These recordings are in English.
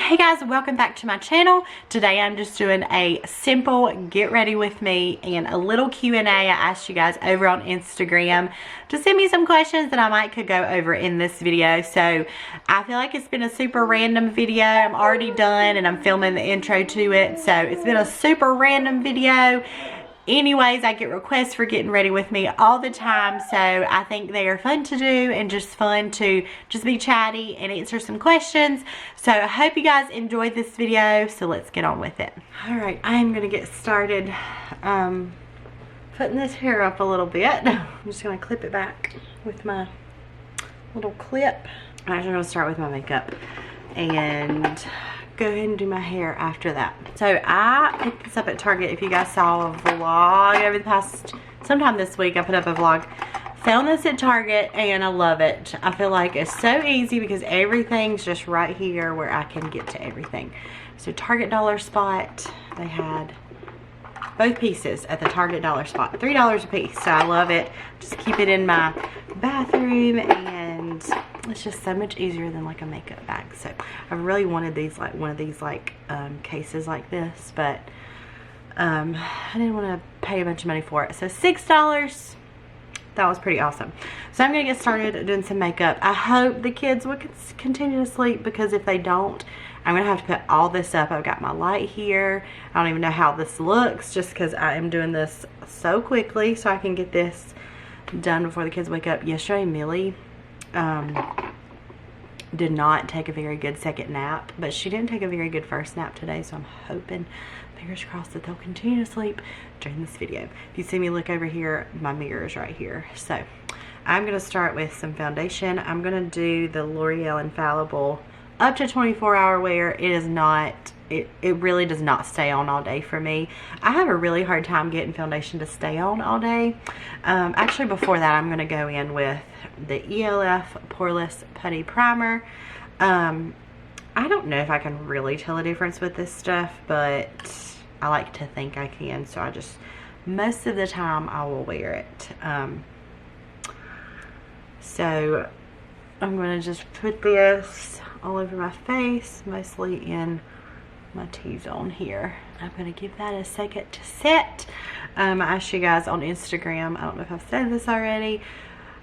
Hey guys, welcome back to my channel. Today I'm just doing a simple get ready with me and a little Q&A. I asked you guys over on Instagram to send me some questions that I might could go over in this video. So I feel like it's been a super random video. I'm already done and I'm filming the intro to it. So it's been a super random video. Anyways, I get requests for getting ready with me all the time, so I think they are fun to do and just fun to just be chatty and answer some questions. So I hope you guys enjoyed this video, so let's get on with it. Alright, I'm going to get started putting this hair up a little bit. I'm just going to clip it back with my little clip. I'm actually going to start with my makeup and go ahead and do my hair after that. So I picked this up at Target. If you guys saw a vlog over the past, sometime this week, I put up a vlog. Found this at Target and I love it. I feel like it's so easy because everything's just right here where I can get to everything. So Target Dollar Spot, they had both pieces at the Target Dollar Spot, $3 a piece. So I love it. Just keep it in my bathroom and it's just so much easier than like a makeup bag. So I really wanted these, like one of these like cases like this, but I didn't want to pay a bunch of money for it. So $6, that was pretty awesome. So I'm gonna get started doing some makeup. I hope the kids will continue to sleep, because if they don't, I'm gonna have to put all this up. I've got my light here. I don't even know how this looks, just because I am doing this so quickly so I can get this done before the kids wake up. Yesterday, Millie did not take a very good second nap, but she didn't take a very good first nap today, so I'm hoping, fingers crossed, that they'll continue to sleep during this video. If you see me look over here, my mirror is right here. So I'm going to start with some foundation. I'm going to do the L'Oreal Infallible up to 24-hour wear. It is not, it really does not stay on all day for me. I have a really hard time getting foundation to stay on all day. Actually, before that, I'm going to go in with the ELF Poreless Putty Primer. I don't know if I can really tell a difference with this stuff, but I like to think I can, so I just, most of the time, I will wear it. So I'm going to just put this all over my face, mostly in my T-zone here. I'm going to give that a second to set. I asked you guys on Instagram, I don't know if I've said this already,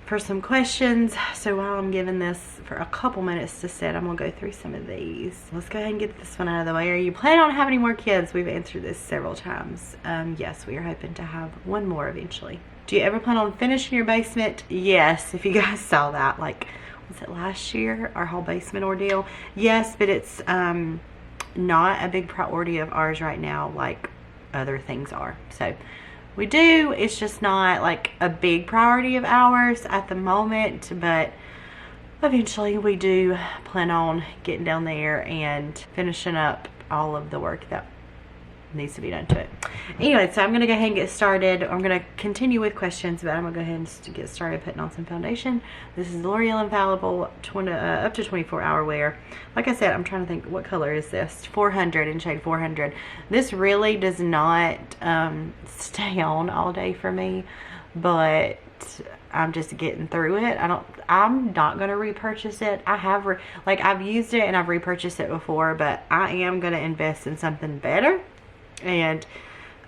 for some questions. So while I'm giving this for a couple minutes to set, I'm going to go through some of these. Let's go ahead and get this one out of the way. Are you planning on having any more kids? We've answered this several times. Yes, we are hoping to have one more eventually. Do you ever plan on finishing your basement? Yes, if you guys saw that, like, was it last year, our whole basement ordeal? Yes, but it's not a big priority of ours right now like other things are. So we do, it's just not like a big priority of ours at the moment, but eventually we do plan on getting down there and finishing up all of the work that needs to be done to it. Anyway, so I'm going to go ahead and get started. I'm going to continue with questions, but I'm going to go ahead and get started putting on some foundation. This is L'Oreal Infallible up to 24-hour wear. Like I said, I'm trying to think, what color is this? 400 in shade 400. This really does not stay on all day for me, but I'm just getting through it. I'm not going to repurchase it. I have I've used it and I've repurchased it before, but I am going to invest in something better. And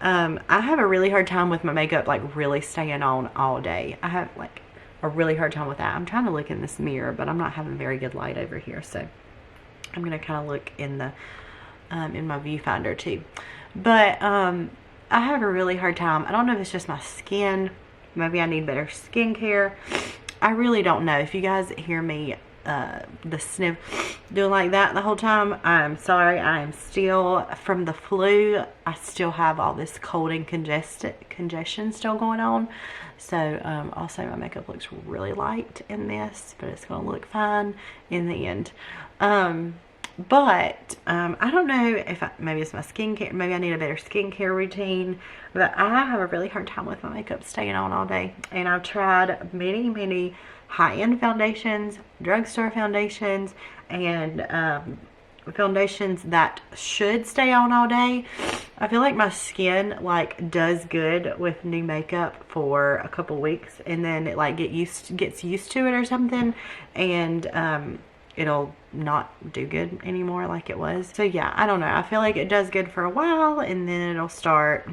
I have a really hard time with my makeup like really staying on all day. I have like a really hard time with that. I'm trying to look in this mirror, but I'm not having very good light over here, so I'm gonna kind of look in the in my viewfinder too. But I have a really hard time. I don't know if it's just my skin. Maybe I need better skincare. I really don't know. If you guys hear me the sniff doing like that the whole time, I'm sorry. I am still from the flu. I still have all this cold and congestion still going on. So also my makeup looks really light in this, but it's gonna look fine in the end. But I don't know if maybe it's my skincare, maybe I need a better skincare routine, but I have a really hard time with my makeup staying on all day. And I've tried many high-end foundations, drugstore foundations, and foundations that should stay on all day. I feel like my skin like does good with new makeup for a couple weeks, and then it like gets used to it or something, and it'll not do good anymore like it was. So yeah, I don't know. I feel like it does good for a while and then it'll start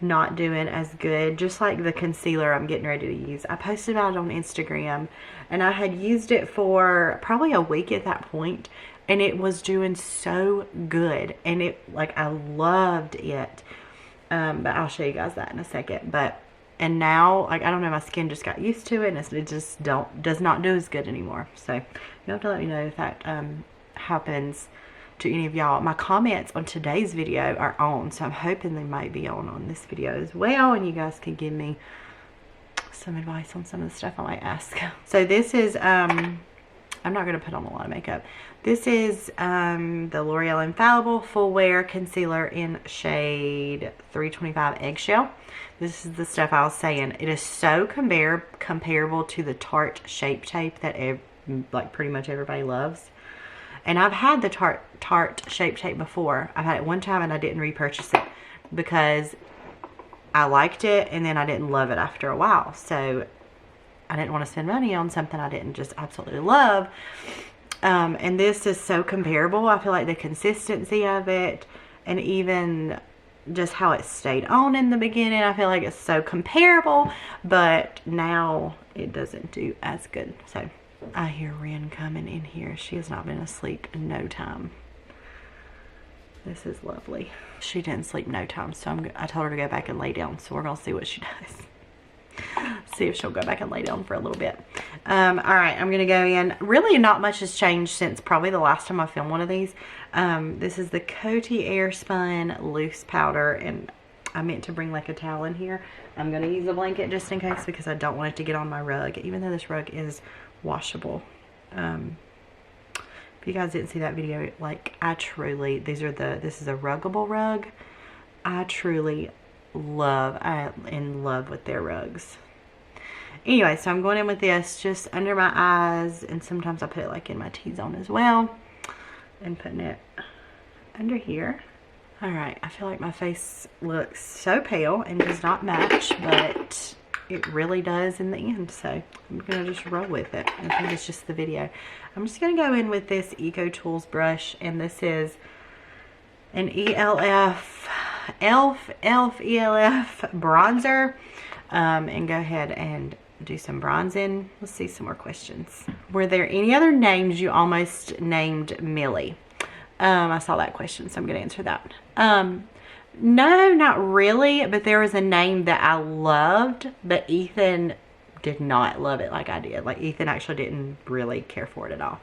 not doing as good, just like the concealer I'm getting ready to use. I posted about it on Instagram and I had used it for probably a week at that point and it was doing so good and it, like, I loved it. But I'll show you guys that in a second. And now, like, I don't know, my skin just got used to it and it just does not do as good anymore. So you'll have to let me know if that happens to any of y'all. My comments on today's video are on, so I'm hoping they might be on this video as well, and you guys can give me some advice on some of the stuff I might ask. So this is I'm not going to put on a lot of makeup. This is the L'Oreal Infallible Full Wear Concealer in shade 325 Eggshell. This is the stuff I was saying. It is so comparable to the Tarte Shape Tape that like pretty much everybody loves. And I've had the Tarte Shape Tape before. I've had it one time and I didn't repurchase it because I liked it and then I didn't love it after a while. So I didn't want to spend money on something I didn't just absolutely love. And this is so comparable. I feel like the consistency of it and even just how it stayed on in the beginning, I feel like it's so comparable, but now it doesn't do as good. So I hear Ren coming in here. She has not been asleep in no time. This is lovely. She didn't sleep no time, so I told her to go back and lay down. So we're gonna see what she does. See if she'll go back and lay down for a little bit. All right, I'm gonna go in. Really, not much has changed since probably the last time I filmed one of these. This is the Coty Airspun Loose Powder, and I meant to bring like a towel in here. I'm gonna use a blanket just in case because I don't want it to get on my rug, even though this rug is washable. If you guys didn't see that video, like, I truly, this is a ruggable rug. I truly I'm in love with their rugs. Anyway, so I'm going in with this just under my eyes, and sometimes I put it like in my T-zone as well, and putting it under here. All right, I feel like my face looks so pale and does not match, but it really does in the end, so I'm gonna just roll with it. I think it's just the video. I'm just gonna go in with this Eco Tools brush, and this is an ELF bronzer, and go ahead and do some bronzing. Let's see some more questions. Were there any other names you almost named Millie? I saw that question, so I'm gonna answer that. No, not really, but there was a name that I loved, but Ethan did not love it like I did. Like, Ethan actually didn't really care for it at all.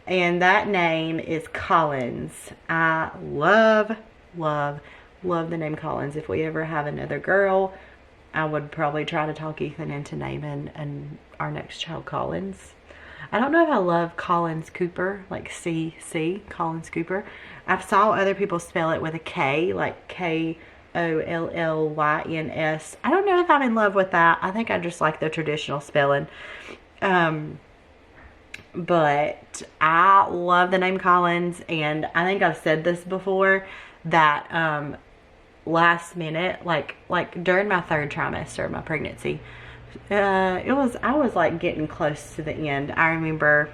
And that name is Collins. I love the name Collins. If we ever have another girl, I would probably try to talk Ethan into naming our next child Collins. I don't know if I love Collins Cooper, like C, Collins Cooper. I saw other people spell it with a K, like Kollyns. I don't know if I'm in love with that. I think I just like the traditional spelling. But I love the name Collins, and I think I've said this before, that last minute, like during my 3rd trimester of my pregnancy, I was like getting close to the end. I remember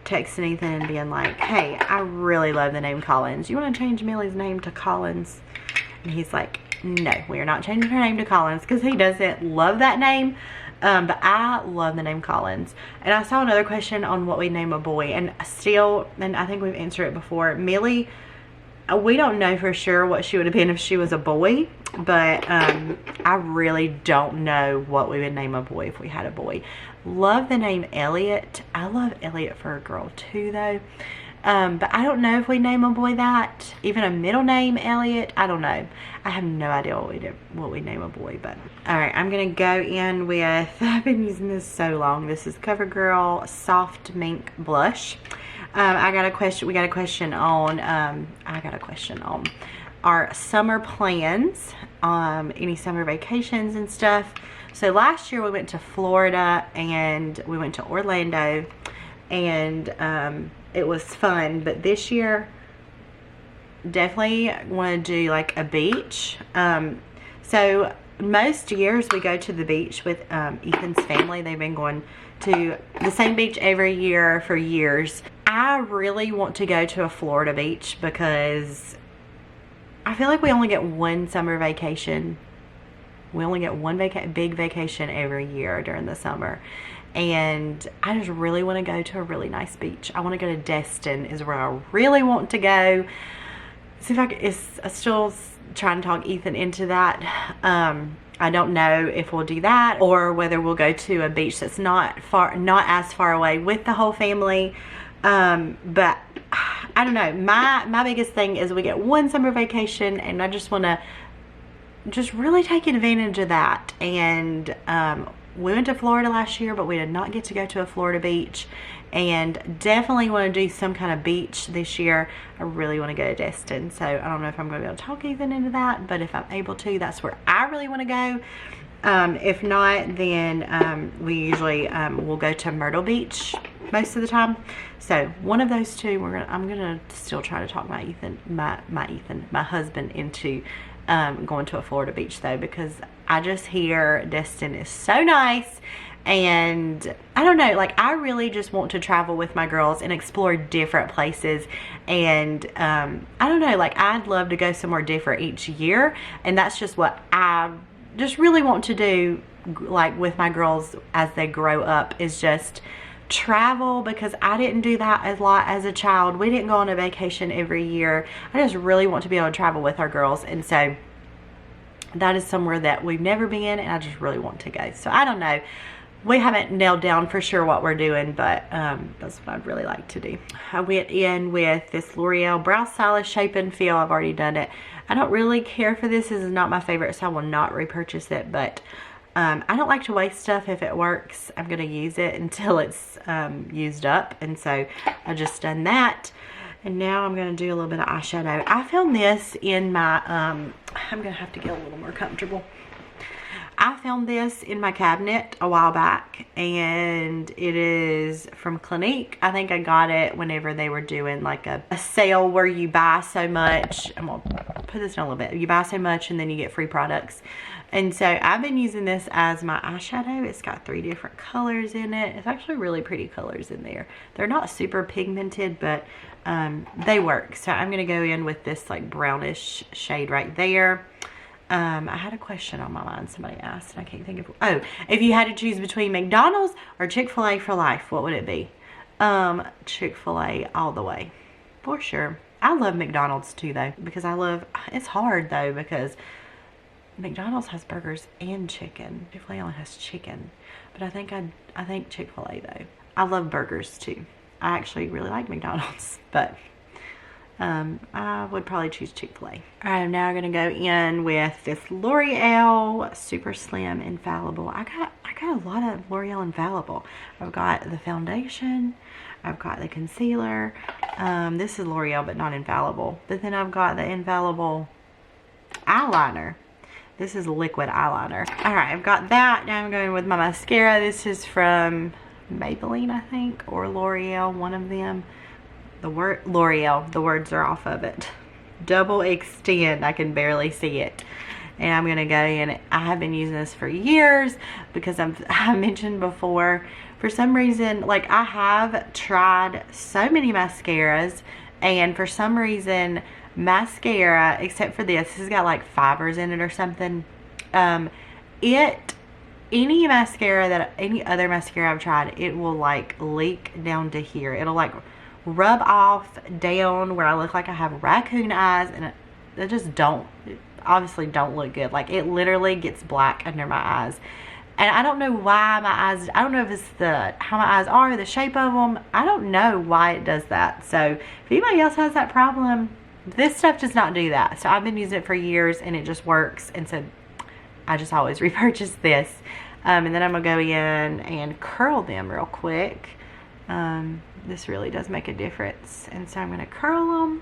texting Ethan and being like, hey, I really love the name Collins. You want to change Millie's name to Collins? And he's like, no, we are not changing her name to Collins, because he doesn't love that name. But I love the name Collins. And I saw another question on what we name a boy, and I think we've answered it before. Millie, we don't know for sure what she would have been if she was a boy, but I really don't know what we would name a boy if we had a boy. Love the name Elliot. I love Elliot for a girl too, though. But I don't know if we name a boy that. Even a middle name Elliot, I don't know. I have no idea what we name a boy. But all right, I'm gonna go in with, I've been using this so long. This is CoverGirl Soft Mink Blush. We got a question on our summer plans, any summer vacations and stuff. So last year we went to Florida and we went to Orlando, and it was fun. But this year, definitely want to do like a beach. So most years we go to the beach with Ethan's family. They've been going to the same beach every year for years. I really want to go to a Florida beach because I feel like we only get one summer vacation. We only get one big vacation every year during the summer. And I just really want to go to a really nice beach. I want to go to Destin is where I really want to go. See if I can, I'm still trying to talk Ethan into that. I don't know if we'll do that or whether we'll go to a beach that's not as far away with the whole family. But I don't know. My biggest thing is we get one summer vacation, and I just want to just really take advantage of that. And we went to Florida last year, but we did not get to go to a Florida beach, and definitely want to do some kind of beach this year. I really want to go to Destin, so I don't know if I'm going to be able to talk Ethan into that, but if I'm able to, that's where I really want to go. If not, then we usually will go to Myrtle Beach most of the time. So one of those two, I'm gonna still try to talk my husband into going to a Florida beach though, because I just hear Destin is so nice. And I don't know, like I really just want to travel with my girls and explore different places. And I don't know, like I'd love to go somewhere different each year, and that's just what I just really want to do, like with my girls as they grow up, is just travel, because I didn't do that a lot as a child. We didn't go on a vacation every year. I just really want to be able to travel with our girls, and so that is somewhere that we've never been, and I just really want to go. So I don't know, we haven't nailed down for sure what we're doing, but that's what I'd really like to do. I went in with this L'Oreal Brow Stylist Shape and Feel. I've already done it. I don't really care for this. This is not my favorite, so I will not repurchase it, but I don't like to waste stuff. If it works, I'm going to use it until it's used up, and so I just done that. And now I'm going to do a little bit of eyeshadow. I found this in my, I'm going to have to get a little more comfortable. I found this in my cabinet a while back, and it is from Clinique. I think I got it whenever they were doing like a sale where you buy so much. I'm going to put this in a little bit. You buy so much and then you get free products. And so I've been using this as my eyeshadow. It's got 3 different colors in it. It's actually really pretty colors in there. They're not super pigmented, but they work. So I'm going to go in with this like brownish shade right there. I had a question on my mind. Somebody asked, and I can't think of. Oh, if you had to choose between McDonald's or Chick-fil-A for life, what would it be? Chick-fil-A all the way, for sure. I love McDonald's too, though, because it's hard though, because McDonald's has burgers and chicken. Chick-fil-A only has chicken, but I think Chick-fil-A though. I love burgers too. I actually really like McDonald's, but I would probably choose Chick-fil-A. All right, I'm now gonna go in with this L'Oreal Super Slim Infallible. I got a lot of L'Oreal Infallible. I've got the foundation, I've got the concealer. This is L'Oreal but not Infallible. But then I've got the Infallible eyeliner. This is liquid eyeliner. All right, I've got that. Now I'm going with my mascara. This is from Maybelline, I think, or L'Oreal, one of them. The word L'Oreal, the words are off of it. Double Extend, I can barely see it. And I'm gonna go in. I have been using this for years because I mentioned before, for some reason, like I have tried so many mascaras, and for some reason mascara, except for this has got like fibers in it or something. Any other mascara I've tried, it will like leak down to here. It'll like rub off down where I look like I have raccoon eyes, and it just obviously don't look good. Like it literally gets black under my eyes, and I don't know why my eyes, I don't know if it's how my eyes are, the shape of them. I don't know why it does that. So if anybody else has that problem, this stuff does not do that. So I've been using it for years and it just works, and so I just always repurchase this. And then I'm gonna go in and curl them real quick. This really does make a difference, and so I'm gonna curl them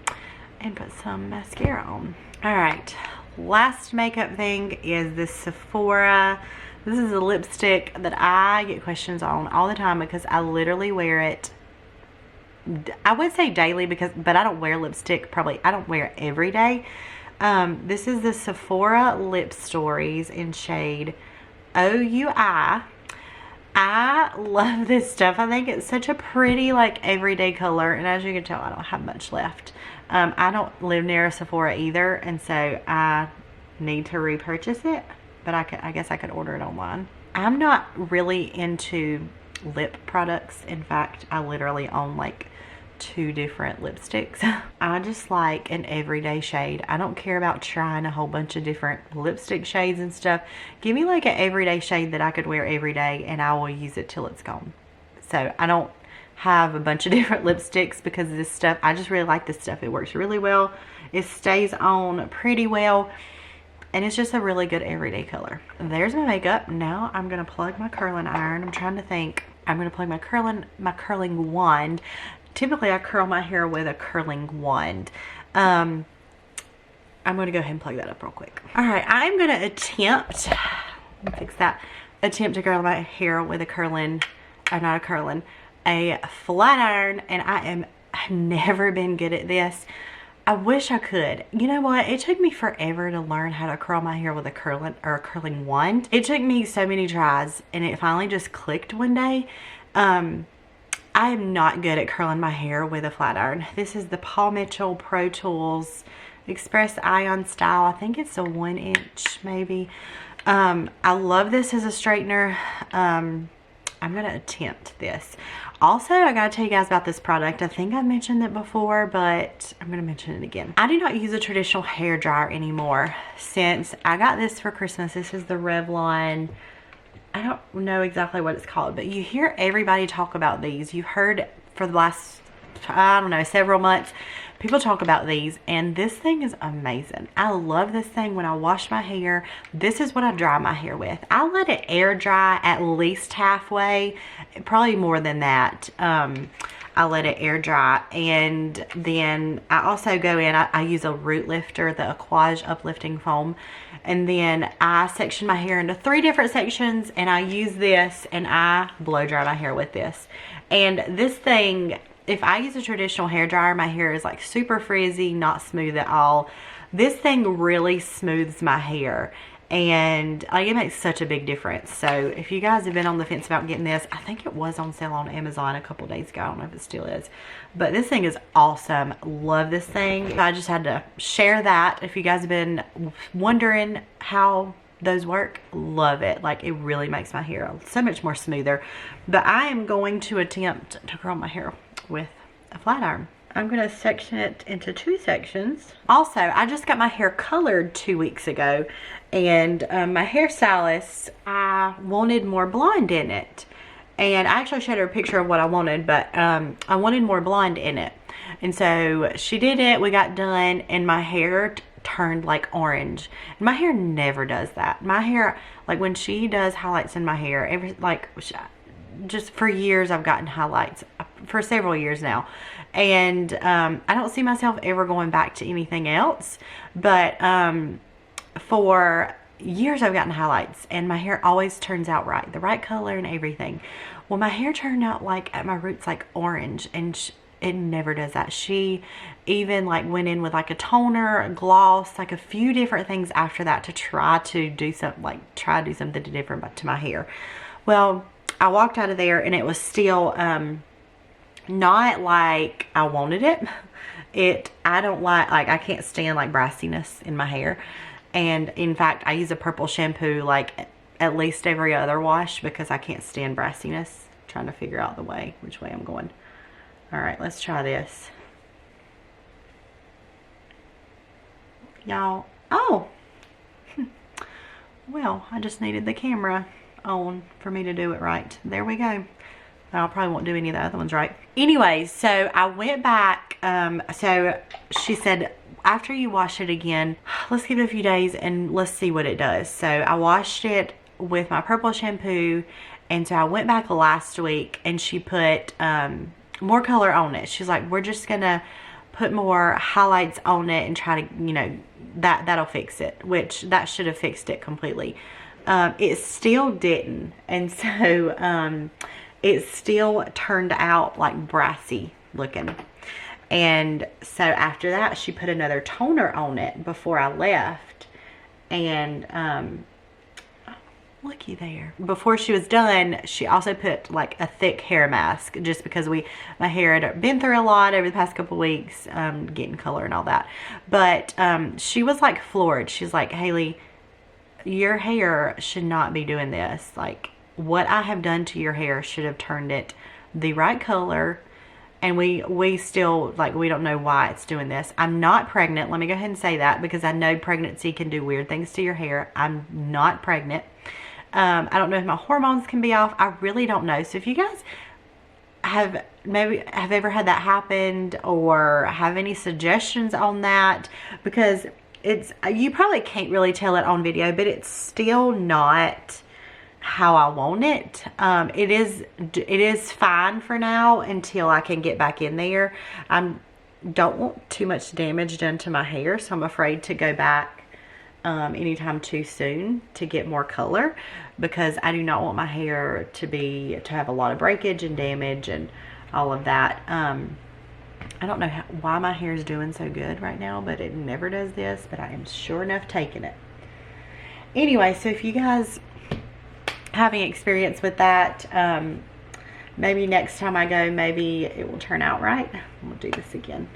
and put some mascara on. All right, last makeup thing is this Sephora. This is a lipstick that I get questions on all the time because I literally wear it, I would say daily, but I don't wear lipstick, I don't wear it every day. This is the Sephora Lip Stories in shade OUI. I love this stuff. I think it's such a pretty, like, everyday color. And as you can tell, I don't have much left. I don't live near a Sephora either, and so I need to repurchase it. But I guess I could order it online. I'm not really into lip products. In fact, I literally own like 2 different lipsticks. I just like an everyday shade. I don't care about trying a whole bunch of different lipstick shades and stuff. Give me like an everyday shade that I could wear every day and I will use it till it's gone. So I don't have a bunch of different lipsticks because of this stuff. I just really like this stuff. It works really well. It stays on pretty well. And it's just a really good everyday color. There's my makeup. Now I'm gonna plug my curling iron. I'm trying to think. I'm gonna plug my curling wand. Typically I curl my hair with a curling wand. I'm gonna go ahead and plug that up real quick. All right, I'm gonna attempt, let me fix that, attempt to curl my hair with a a flat iron, and I've never been good at this. I wish I could. You know what? It took me forever to learn how to curl my hair with a curling wand. It took me so many tries, and it finally just clicked one day. I am not good at curling my hair with a flat iron. This is the Paul Mitchell Pro Tools Express Ion Style. I think it's a 1 inch maybe. I love this as a straightener. I'm gonna attempt this. Also, I gotta tell you guys about this product. I think I've mentioned it before, but I'm gonna mention it again. I do not use a traditional hair dryer anymore since I got this for Christmas. This is the Revlon. I don't know exactly what it's called, but you hear everybody talk about these. You've heard for the last, I don't know, several months, people talk about these, and this thing is amazing. I love this thing. When I wash my hair, this is what I dry my hair with. I let it air dry at least halfway, probably more than that. I let it air dry, and then I also go in, I use a root lifter, the Aquage uplifting foam, and then I section my hair into 3 different sections, and I use this, and I blow dry my hair with this. And this thing, if I use a traditional hair dryer, my hair is like super frizzy, not smooth at all. This thing really smooths my hair, and like, it makes such a big difference. So if you guys have been on the fence about getting this, I think it was on sale on Amazon a couple days ago. I don't know if it still is, but this thing is awesome. Love this thing. I just had to share that. If you guys have been wondering how those work, love it. Like, it really makes my hair so much more smoother. But I am going to attempt to curl my hair with a flat iron. I'm going to section it into 2 sections. Also, I just got my hair colored 2 weeks ago, and my hairstylist, I wanted more blonde in it. And I actually showed her a picture of what I wanted, but I wanted more blonde in it. And so she did it, we got done, and my hair turned like orange. And my hair never does that. My hair, like when she does highlights in my hair, just for years I've gotten highlights for several years now, and I don't see myself ever going back to anything else, but for years I've gotten highlights, and my hair always turns out right, the right color and everything. Well, my hair turned out like at my roots like orange, and it never does that. She even like went in with like a toner, a gloss, like a few different things after that to try to do something different to my hair. Well, I walked out of there, and it was still not like I wanted it. I don't like I can't stand like brassiness in my hair. And in fact, I use a purple shampoo like at least every other wash because I can't stand brassiness. I'm trying to figure out which way I'm going. All right, let's try this. Y'all, oh, well, I just needed the camera on for me to do it right. There we go. I probably won't do any of the other ones right. Anyways, so I went back. So she said, after you wash it again, let's give it a few days and let's see what it does. So I washed it with my purple shampoo, and so I went back last week, and she put more color on it. She's like, we're just gonna put more highlights on it and try to, that'll fix it, which that should have fixed it completely. It still didn't, and so it still turned out like brassy looking. And so after that, she put another toner on it before I left, and looky there. Before she was done, she also put like a thick hair mask, just because my hair had been through a lot over the past couple weeks, getting color and all that. But she was like floored. She's like, Haley, your hair should not be doing this. Like, what I have done to your hair should have turned it the right color. And we still, like, we don't know why it's doing this. I'm not pregnant. Let me go ahead and say that, because I know pregnancy can do weird things to your hair. I'm not pregnant. I don't know if my hormones can be off. I really don't know. So if you guys have ever had that happen, or have any suggestions on that, because you probably can't really tell it on video, but it's still not how I want it. It is fine for now until I can get back in there. I don't want too much damage done to my hair, so I'm afraid to go back anytime too soon to get more color, because I do not want my hair to have a lot of breakage and damage and all of that. I don't know why my hair is doing so good right now, but it never does this, but I am sure enough taking it. Anyway, so if you guys having experience with that, maybe next time I go, maybe it will turn out right. We'll do this again.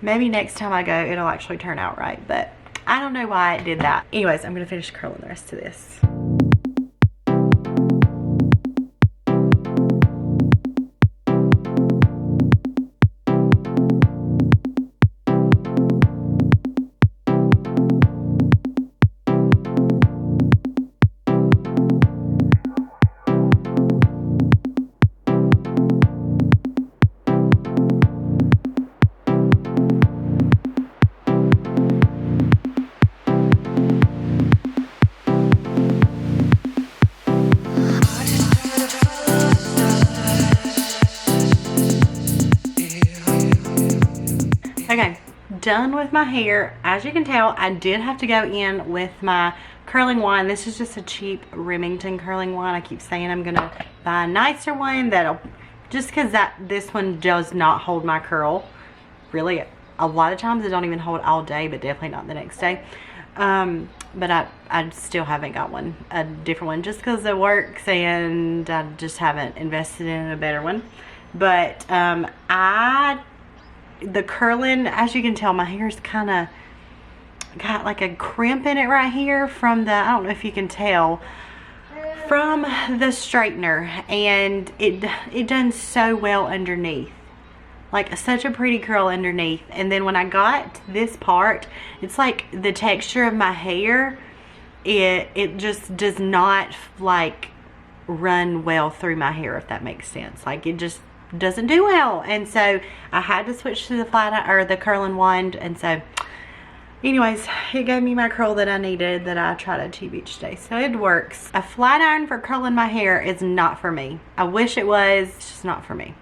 Maybe next time I go, it'll actually turn out right, but I don't know why it did that. Anyways, I'm gonna finish curling the rest of this. Okay, done with my hair. As you can tell, I did have to go in with my curling wand. This is just a cheap Remington curling wand. I keep saying I'm gonna buy a nicer one that'll, just because this one does not hold my curl. Really, a lot of times it don't even hold all day, but definitely not the next day. But I still haven't got a different one, just because it works, and I just haven't invested in a better one. But the curling, as you can tell, my hair's kind of got like a crimp in it right here from I don't know if you can tell, from the straightener, and it done so well underneath, like such a pretty curl underneath. And then when I got this part, it's like the texture of my hair, it just does not like run well through my hair, if that makes sense. Like, it just doesn't do well, and so I had to switch to the curling wand. And so anyways, it gave me my curl that I needed, that I try to achieve each day, so it works. A flat iron for curling my hair is not for me. I wish it was. It's just not for me.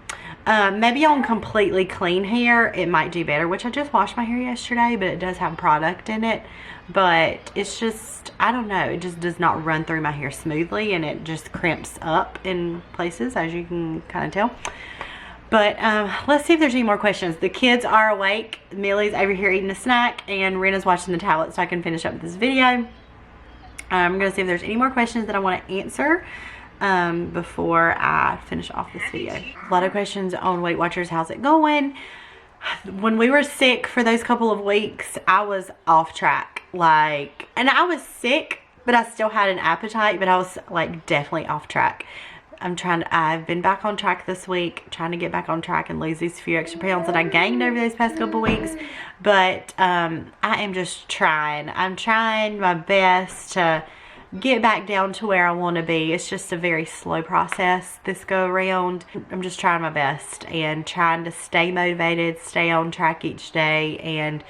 Maybe on completely clean hair it might do better, which I just washed my hair yesterday, but it does have product in it. But it's just, I don't know, it just does not run through my hair smoothly, and it just crimps up in places, as you can kind of tell. But let's see if there's any more questions. The kids are awake. Millie's over here eating a snack, and Rena's watching the tablet so I can finish up this video. I'm going to see if there's any more questions that I want to answer before I finish off this video. A lot of questions on Weight Watchers. How's it going? When we were sick for those couple of weeks, I was off track. Like, and I was sick, but I still had an appetite, but I was like definitely off track. I've been back on track this week, trying to get back on track and lose these few extra pounds that I gained over those past couple weeks. But I am just trying. I'm trying my best to get back down to where I want to be. It's just a very slow process this go around. I'm just trying my best and trying to stay motivated, stay on track each day, and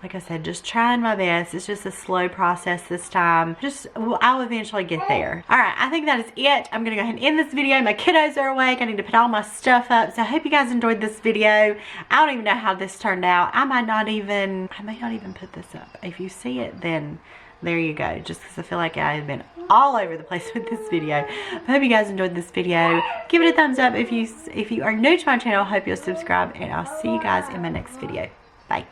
like I said, just trying my best. It's just a slow process this time. I'll eventually get there. All right, I think that is it. I'm gonna go ahead and end this video. My kiddos are awake. I need to put all my stuff up. So I hope you guys enjoyed this video. I don't even know how this turned out. I may not even put this up. If you see it, then there you go. Just because I feel like I have been all over the place with this video. I hope you guys enjoyed this video. Give it a thumbs up if you are new to my channel. I hope you'll subscribe, and I'll see you guys in my next video. Bye.